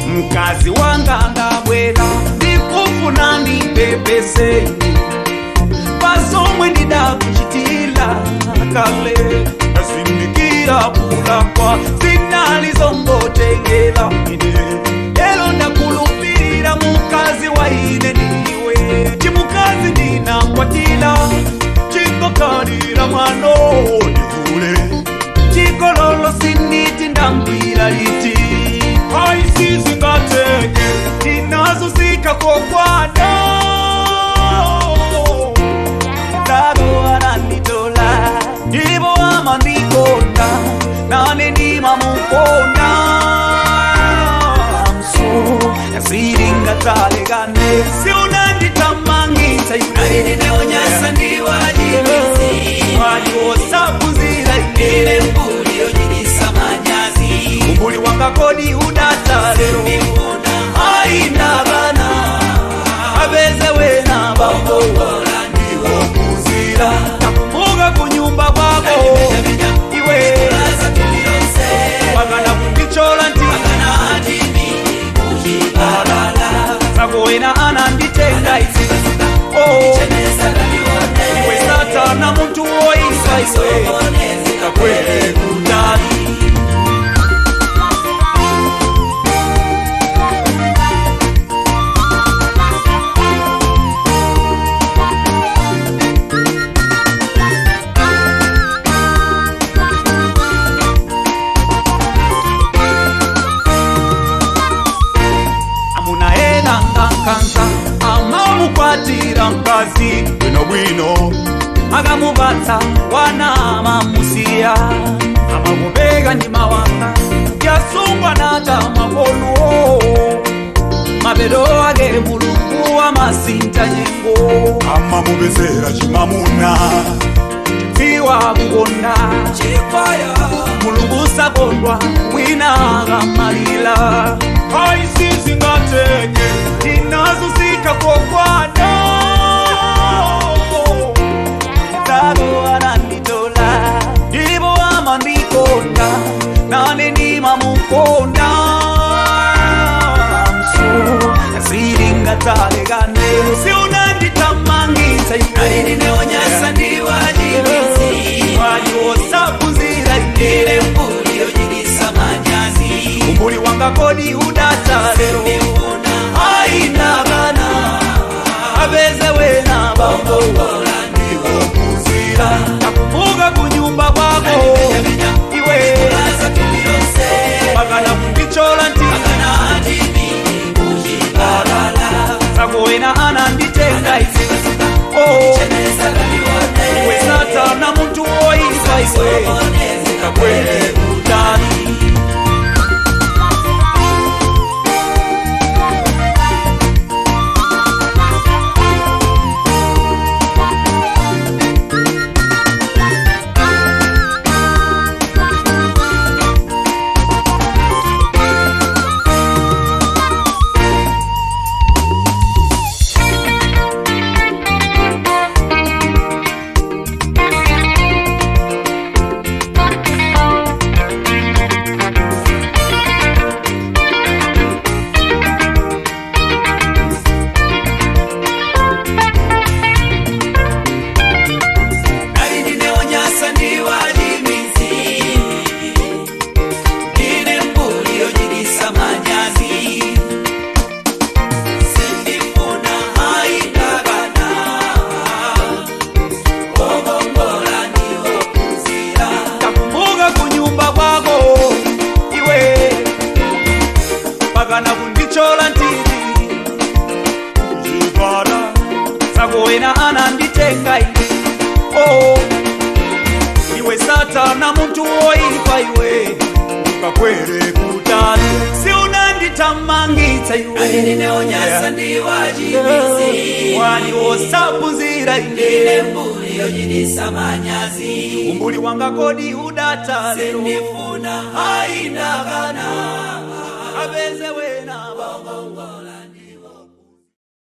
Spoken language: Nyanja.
Mkazi wanga ndabwera ndikufuna ndipepese pasomwe ndidakuchitila kale asindikira kulakwa zinalizongotengela ine lero ndakulupira mukazi wa ine ndiwe chimukazi ndinakwatila chikokalira mwano ndikule chikololo siniti ndambwira liti haisizi ngateke ninazuzika kokwana Dago ananditola Ibo ama ndikonda Nane nima mukonda Amso Yasiringa talegane Si unanditamangisa Nane neonyasa ndiwajibisi Wajosa kuzira Ile mbuli ojidisa manyazi Mbuli wanga kodi udatalero Haina bana Abeze wena bambo Nakumbuka kunyumba kwako iwe Magana kundichola ntini Sagoena ananditenga iwe sata na muntu woisa iwe Kakwele kutani Amamukwatira mkazi bwino bwino agamubata wana amamusiya amagobega ndi mawanga yasungwa nata magoluo mabedo age mulungu amasinta nyengo amamubezera chimamuna tiwa kugonda chifaya mulungu sakondwa wina amalila haisizi ngateke ninazuzika kokwana Dago ananditola Ibo ama ndikonda Nane nima mukonda Amso Yasiringa talegane Si unanditamangisa Nane nineonyasa ndiwajibisi Wajosa kuzira Ile mbuli ojidisa manyazi Mbuli wanga kodi udatalero Haina bana Abeze wena bambo Nakumbuka kunyumba kwako iwe Magana kundichola ntini Sagoena ananditenga iwe sata na muntu woisa iwe Kakwele kutani Magana kundichola ntini Jibara Sagoena ananditenga iwe sata na muntu woipa iwe Kakwele kutani Si unandi wanditamangitsa iwe Nineonyasa ndi wachibisi wali osaphunzira Ndine mbuli yochititsa manyazi umbuli wanga kodi udatha lero Sindifuna haindakana